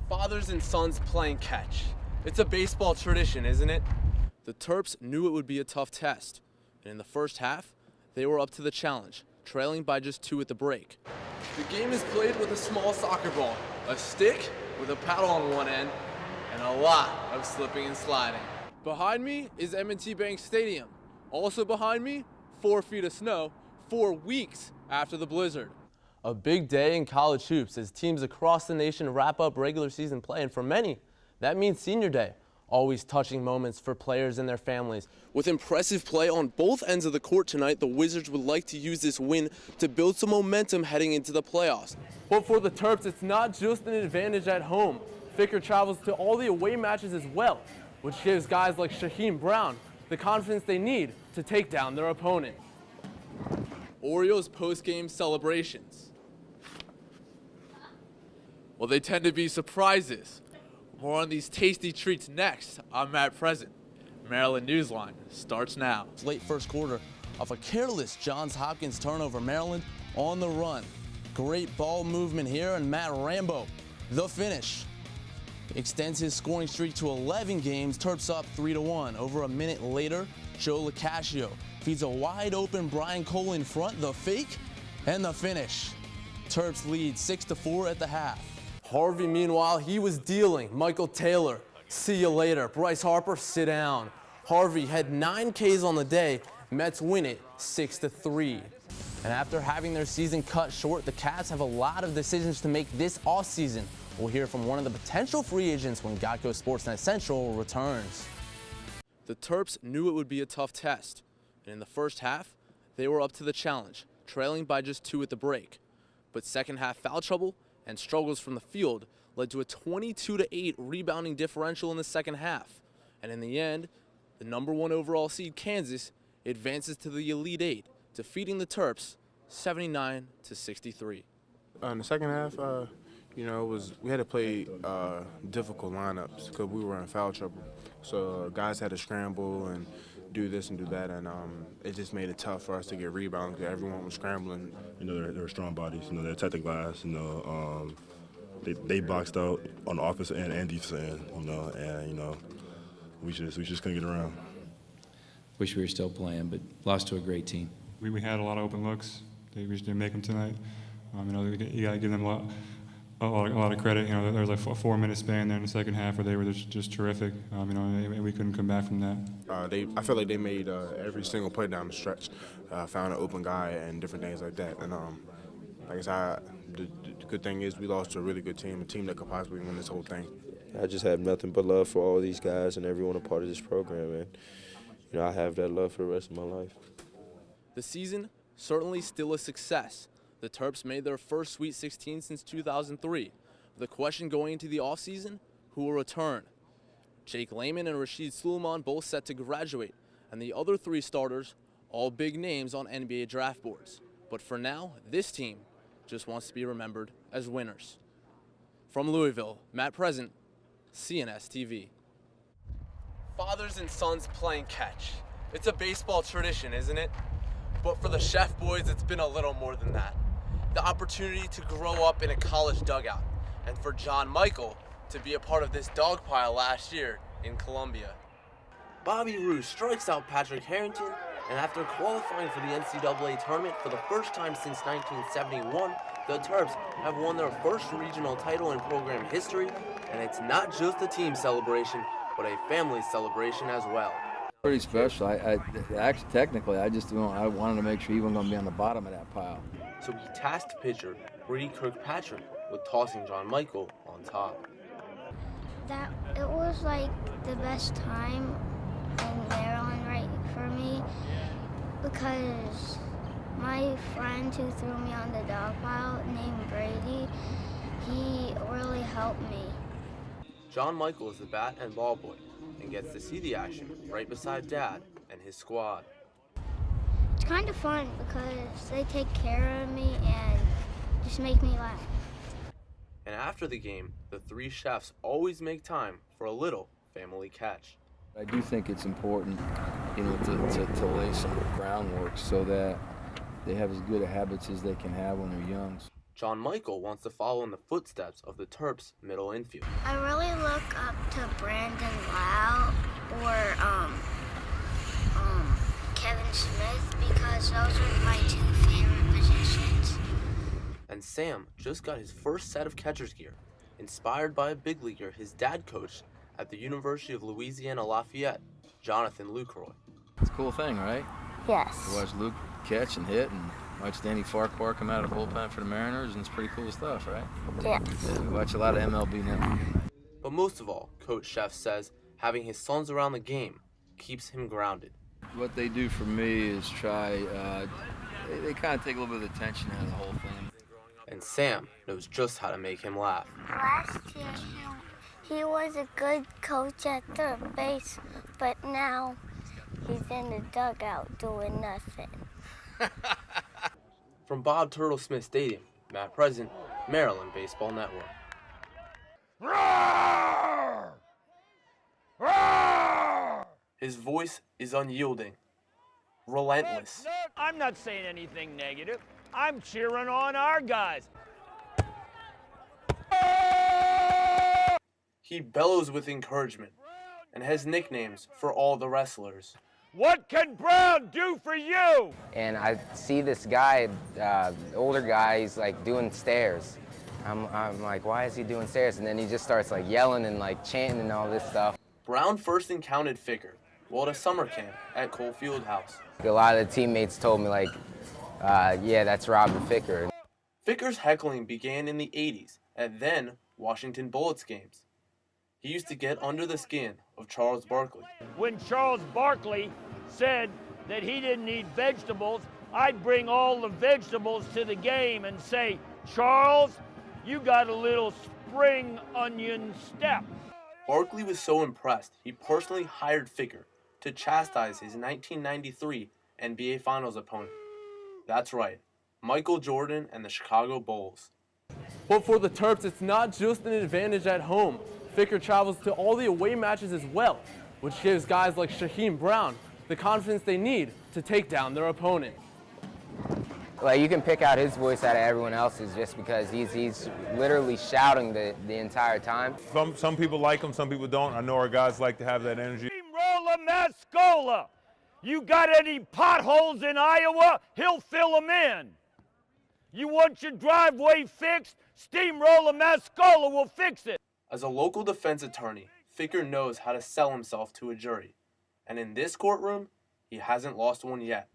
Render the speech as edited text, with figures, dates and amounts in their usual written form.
Fathers and sons playing catch. It's a baseball tradition, isn't it? The Terps knew it would be a tough test, and in the first half, they were up to the challenge, trailing by just 2 at the break. The game is played with a small soccer ball, a stick with a paddle on one end, and a lot of slipping and sliding. Behind me is M&T Bank Stadium. Also behind me, 4 feet of snow, 4 weeks after the blizzard. A big day in college hoops as teams across the nation wrap up regular season play, and for many, that means senior day. Always touching moments for players and their families. With impressive play on both ends of the court tonight, the Wizards would like to use this win to build some momentum heading into the playoffs. But for the Terps, it's not just an advantage at home. Ficker travels to all the away matches as well, which gives guys like Shaheem Brown the confidence they need to take down their opponent. Orioles post-game celebrations. Well, they tend to be surprises. More on these tasty treats next. I'm Matt Present. Maryland Newsline starts now. Late first quarter off a careless Johns Hopkins turnover. Maryland on the run. Great ball movement here, and Matt Rambo, the finish. Extends his scoring streak to 11 games. Terps up 3-1. Over a minute later, Joe Locascio feeds a wide open Brian Cole in front. The fake and the finish. Terps lead 6-4 at the half. Harvey, meanwhile, he was dealing. Michael Taylor, see you later. Bryce Harper, sit down. Harvey had 9 Ks on the day. Mets win it 6-3. And after having their season cut short, the Cats have a lot of decisions to make this offseason. We'll hear from one of the potential free agents when Geico Sportsnet Central returns. The Terps knew it would be a tough test. And in the first half, they were up to the challenge, trailing by just 2 at the break. But second half foul trouble and struggles from the field led to a 22-8 rebounding differential in the second half. And in the end, the number 1 overall seed Kansas advances to the Elite 8, defeating the Terps 79-63. In the second half, we had to play difficult lineups because we were in foul trouble. So guys had to scramble and do this and do that, and it just made it tough for us to get rebounds because everyone was scrambling. They're strong bodies. They attack the glass. They boxed out on the offensive end and defensive end. And we just couldn't get around. Wish we were still playing, but lost to a great team. We had a lot of open looks. They just didn't make them tonight. You got to give them a lot of credit. There was like a 4-minute span there in the second half where they were just terrific. And we couldn't come back from that. I feel like they made every single play down the stretch, found an open guy and different things like that. And like I said, the good thing is we lost to a really good team, a team that could possibly win this whole thing. I just have nothing but love for all these guys and everyone a part of this program, and I have that love for the rest of my life. The season certainly still a success. The Terps made their first Sweet 16 since 2003. The question going into the offseason, who will return? Jake Layman and Rashid Suleiman both set to graduate, and the other 3 starters, all big names on NBA draft boards. But for now, this team just wants to be remembered as winners. From Louisville, Matt Present, CNS TV. Fathers and sons playing catch. It's a baseball tradition, isn't it? But for the Chef boys, it's been a little more than that. The opportunity to grow up in a college dugout, and for John Michael to be a part of this dog pile last year in Columbia. Bobby Roode strikes out Patrick Harrington, and after qualifying for the NCAA tournament for the first time since 1971, the Terps have won their first regional title in program history, and it's not just a team celebration, but a family celebration as well. Pretty special. Actually, technically, I wanted to make sure he wasn't going to be on the bottom of that pile. So he tasked pitcher Brady Kirkpatrick with tossing John Michael on top. That it was like the best time in Maryland, right, for me, because my friend who threw me on the dog pile, named Brady, he really helped me. John Michael is the bat and ball boy and gets to see the action right beside Dad and his squad. It's kind of fun because they take care of me and just make me laugh. And after the game, the 3 chefs always make time for a little family catch. I do think it's important, to lay some groundwork so that they have as good a habits as they can have when they're young. John Michael wants to follow in the footsteps of the Terps' middle infield. I really look up to Brandon Lau or Kevin Smith because those are my two favorite positions. And Sam just got his first set of catcher's gear, inspired by a big leaguer his dad coached at the University of Louisiana Lafayette, Jonathan Lucroy. It's a cool thing, right? Yes. To watch Luke catch and hit and watch Danny Farquhar come out of the bullpen for the Mariners, and it's pretty cool stuff, right? Yes. Yeah, we watch a lot of MLB now. But most of all, Coach Chef says having his sons around the game keeps him grounded. What they do for me is try, they kind of take a little bit of the tension out of the whole thing. And Sam knows just how to make him laugh. Last year, he was a good coach at third base, but now he's in the dugout doing nothing. From Bob Turtle Smith Stadium, Matt Present, Maryland Baseball Network. Roar! Roar! His voice is unyielding, relentless. I'm not saying anything negative. I'm cheering on our guys. He bellows with encouragement and has nicknames for all the wrestlers. What can Brown do for you? And I see this guy, older guy, he's like doing stairs. I'm like, why is he doing stairs? And then he just starts like yelling and like chanting and all this stuff. Brown first encountered Ficker while at a summer camp at Cole Fieldhouse. A lot of the teammates told me like, yeah, that's Robert Ficker. Ficker's heckling began in the 80s at then Washington Bullets games. He used to get under the skin of Charles Barkley. When Charles Barkley said that he didn't need vegetables, I'd bring all the vegetables to the game and say, Charles, you got a little spring onion step. Barkley was so impressed, he personally hired Ficker to chastise his 1993 NBA Finals opponent. That's right, Michael Jordan and the Chicago Bulls. But for the Terps, it's not just an advantage at home. Ficker travels to all the away matches as well, which gives guys like Shaheem Brown the confidence they need to take down their opponent. Like you can pick out his voice out of everyone else's just because he's literally shouting the entire time. Some people like him, some people don't. I know our guys like to have that energy. Steamroller Mascola, you got any potholes in Iowa? He'll fill them in. You want your driveway fixed? Steamroller Mascola will fix it. As a local defense attorney, Ficker knows how to sell himself to a jury. And in this courtroom, he hasn't lost one yet.